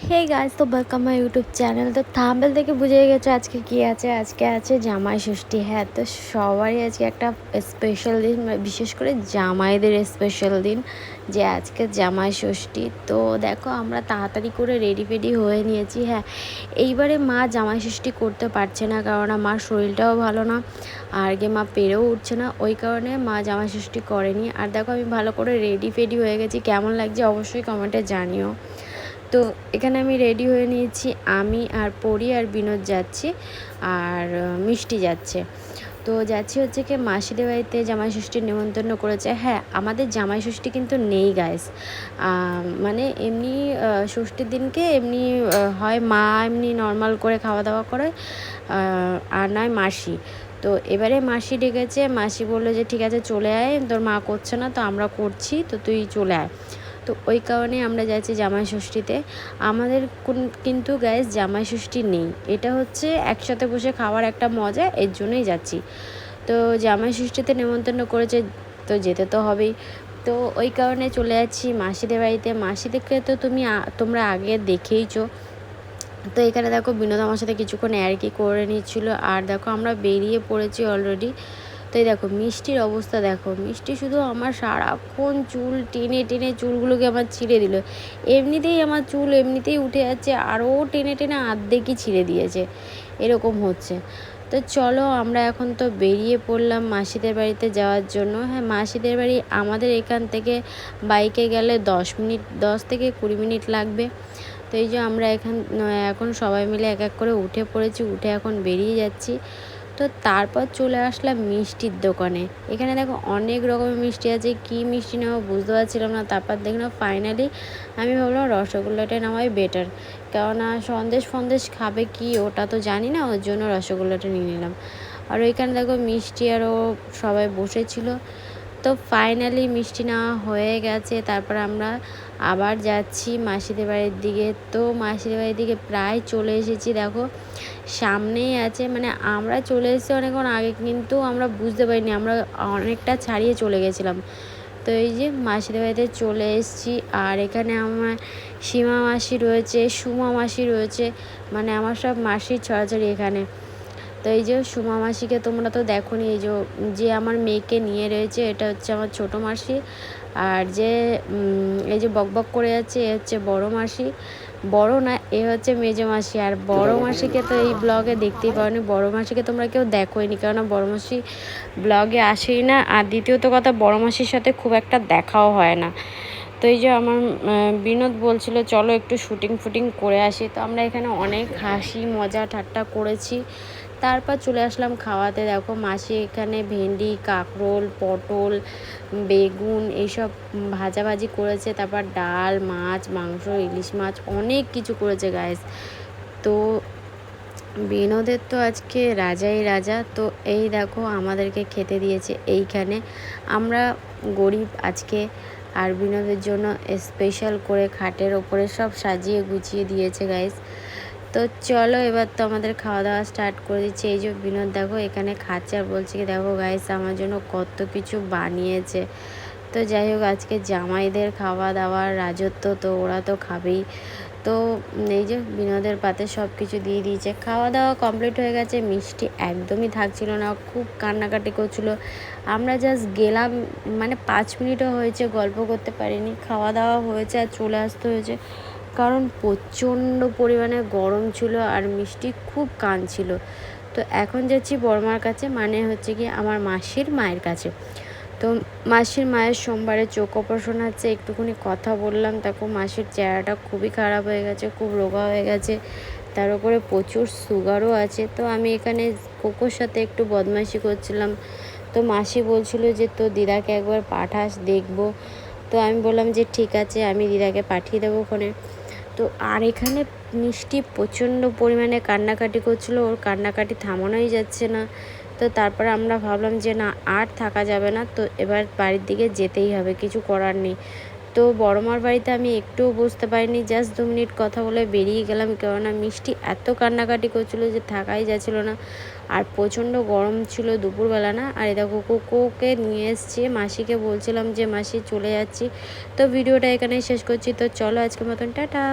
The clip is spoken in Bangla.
হে গাইস, তো ওয়েলকাম মাই ইউটিউব চ্যানেল। তো থাম্বনেল থেকে বুঝে গেছো আজকে কি আছে। আজকে আছে জামাই ষষ্ঠী। হ্যাঁ, তো সবারই আজকে একটা স্পেশাল দিন, বিশেষ করে জামাইদের স্পেশাল দিন, যে আজকে জামাই ষষ্ঠী। তো দেখো, আমরা তাড়াতাড়ি করে রেডি ফেডি হয়ে নিয়েছি। হ্যাঁ, এইবারে মা জামাই ষষ্ঠী করতে পারছে না, কারণ মার শরীরটাও ভালো না, আর মা পেরেও উঠছে না, ওই কারণে মা জামাই ষষ্ঠী করেনি। আর দেখো, আমি ভালো করে রেডি ফেডি হয়ে গেছি। কেমন লাগছে অবশ্যই কমেন্টে জানিও। তো এখানে আমি রেডি হয়ে নিয়েছি, আমি আর পরি আর বিনোদ যাচ্ছি, আর মিষ্টি যাচ্ছে। তো যাচ্ছি হচ্ছে কি মাসিদের বাড়িতে, জামাই ষষ্ঠীর নেমন্তন্ন করেছে। হ্যাঁ, আমাদের জামাই ষষ্ঠী কিন্তু নেই গাইস। মানে এমনি ষষ্ঠীর দিনকে এমনি হয় মা এমনি নর্মাল করে খাওয়া দাওয়া করে, আর নয় মাসি। তো এবারে মাসি ডেকেছে, মাসি বললো যে ঠিক আছে চলে আয়, তোর মা করছে না তো আমরা করছি, তো তুই চলে আয়। তো ওই কারণে আমরা যাচ্ছি জামাই ষষ্ঠীতে। আমাদের কিন্তু গাইস জামাই ষষ্ঠী নেই, এটা হচ্ছে একসাথে বসে খাওয়ার একটা মজা, এর জন্যই যাচ্ছি। তো জামাই ষষ্ঠীতে নেমন্তন্ন করেছে, তো যেতে তো হবেই। তো ওই কারণে চলে যাচ্ছি মাসিদের বাড়িতে। মাসিদেরকে তো তোমরা আগে দেখেইছো। তো এখানে দেখো, বিনোদ আমার সাথে কিছুক্ষণ কি করে নিচ্ছিল, আর দেখো আমরা বেরিয়ে পড়েছি অলরেডি। তো এই দেখো মিষ্টির অবস্থা দেখো, মিষ্টি শুধু আমার সারাক্ষণ চুল টেনে টেনে চুলগুলোকে আমার ছিঁড়ে দিল। এমনিতেই আমার চুল এমনিতেই উঠে যাচ্ছে, আরও টেনে টেনে আর্ধেকই ছিঁড়ে দিয়েছে, এরকম হচ্ছে। তো চলো, আমরা এখন তো বেরিয়ে পড়লাম মাসিদের বাড়িতে যাওয়ার জন্য। হ্যাঁ, মাসিদের বাড়ি আমাদের এখান থেকে বাইকে গেলে 10 থেকে 20 মিনিট লাগবে। তো এই যে আমরা এখন সবাই মিলে এক এক করে উঠে পড়েছি, উঠে এখন বেরিয়ে যাচ্ছি। তো তারপর চলে আসলাম মিষ্টির দোকানে। এখানে দেখো অনেক রকমের মিষ্টি আছে, কি মিষ্টি নেওয়া বুঝতে পারছিলাম না। তারপর দেখলাম ফাইনালি আমি ভাবলাম রসগোল্লাটা নেওয়াই বেটার, কেননা সন্দেশ খাবে কি ওটা তো জানি না, ওর জন্য রসগোল্লাটা নিয়ে নিলাম। আর ওইখানে দেখো মিষ্টি আরও সবাই বসেছিল। তো ফাইনালি মিষ্টি নেওয়া হয়ে গেছে। তারপর আমরা আবার যাচ্ছি মাসিদের বাড়ির দিকে। তো মাসিদের বাড়ির দিকে প্রায় চলে এসেছি, দেখো সামনেই আছে। মানে আমরা চলে এসেছি অনেকক্ষণ আগে, কিন্তু আমরা বুঝতে পারিনি, আমরা অনেকটা ছাড়িয়ে চলে গেছিলাম। তো এই যে মাসিদের বাড়িতে চলে এসেছি, আর এখানে আমার সীমা মাসি রয়েছে, সুমা মাসি রয়েছে, মানে আমার সব মাসির ছড়াছড়ি এখানে। তো এই যে সুমা মাসিকে তোমরা তো দেখোনি, এই যে আমার মেয়েকে নিয়ে রয়েছে, এটা হচ্ছে আমার ছোটো মাসি। আর যে এই যে বকবক করে যাচ্ছে, এ হচ্ছে বড় মাসি। বড় না, এ হচ্ছে মেজো মাসি। আর বড় মাসিকে তো এই ব্লগে দেখতেই পাওনি, বড় মাসিকে তোমরা কেউ দেখোইনি, কেননা বড় মাসি ব্লগে আসেই না। আর দ্বিতীয়ত কথা, বড় মাসির সাথে খুব একটা দেখাও হয় না। তো এই যে আমার বিনোদ বলছিল চলো একটু শুটিং করে আসি। তো আমরা এখানে অনেক হাসি মজা ঠাট্টা করেছি। তারপর চলে আসলাম খাওয়াতে। দেখো মাসি এখানে ভেন্ডি, কাঁকরোল, পটল, বেগুন এইসব ভাজাভাজি করেছে। তারপর ডাল, মাছ, মাংস, ইলিশ মাছ, অনেক কিছু করেছে গাইস। তো বিনোদের তো আজকে রাজাই রাজা। তো এই দেখো আমাদেরকে খেতে দিয়েছে এইখানে। আমরা গরিব আজকে, আর বিনোদের জন্য স্পেশাল করে খাটের ওপরে সব সাজিয়ে গুছিয়ে দিয়েছে গাইস। তো চলো এবার তো আমাদের খাওয়া দাওয়া স্টার্ট করে দিচ্ছে। এই যে বিনোদ দেখো এখানে খাচ্ছে, আর বলছে কি দেখো গাইস আমার জন্য কত কিছু বানিয়েছে। তো যাই হোক, আজকে জামাইদের খাওয়া দাওয়ার রাজত্ব, তো ওরা তো খাবেই। তো এই যে বিনোদের পাতে সব কিছু দিয়ে দিয়েছে। খাওয়া দাওয়া কমপ্লিট হয়ে গেছে। মিষ্টি একদমই থাকছিল না, খুব কান্নাকাটি করছিল। আমরা জাস্ট গেলাম, মানে 5 মিনিটও হয়েছে গল্প করতে পারিনি। খাওয়া দাওয়া হয়েছে আর চলে আসতে হয়েছে, কারণ প্রচণ্ড পরিমাণে গরম ছিল, আর মিষ্টি খুব কাঁদছিল। তো এখন যাচ্ছি বড়মার কাছে, মানে হচ্ছে কি আমার মাসির মায়ের কাছে। তো মাসির মায়ের সোমবারে চোখ অপারেশন আছে, একটুখানি কথা বললাম। তাকে মাসির চেহারাটা খুবই খারাপ হয়ে গেছে, খুব রোগা হয়ে গেছে, তার উপরে প্রচুর সুগারও আছে। তো আমি এখানে কোকোর সাথে একটু বদমাইশি করছিলাম। তো মাসি বলছিল যে তো দিদাকে একবার পাঠাস, দেখবো। তো আমি বললাম যে ঠিক আছে, আমি দিদাকে পাঠিয়ে দেবো ওখানে। তো আর এখানে মিষ্টি প্রচণ্ড পরিমাণে কান্নাকাটি করছিলো, ওর কান্নাকাটি থামানোই যাচ্ছে না। তো তারপরে আমরা ভাবলাম যে না, আর থাকা যাবে না, তো এবার বাড়ির দিকে যেতেই হবে, কিছু করার নেই। তো বড়মার বাড়িতে আমি একটুও বুঝতে পারিনি, জাস্ট 2 মিনিট কথা বলে বেরিয়ে গেলাম, কেননা মিষ্টি এত কান্নাকাটি করছিলো যে থাকাই যাচ্ছিলো না। আর প্রচণ্ড গরম ছিল দুপুরবেলা না। আর এটা কোকোকে নিয়ে এসছে, মাসিকে বলছিলাম যে মাসি চলে যাচ্ছি। তো ভিডিওটা এখানেই শেষ করছি। তো চলো আজকের মতন টাটা।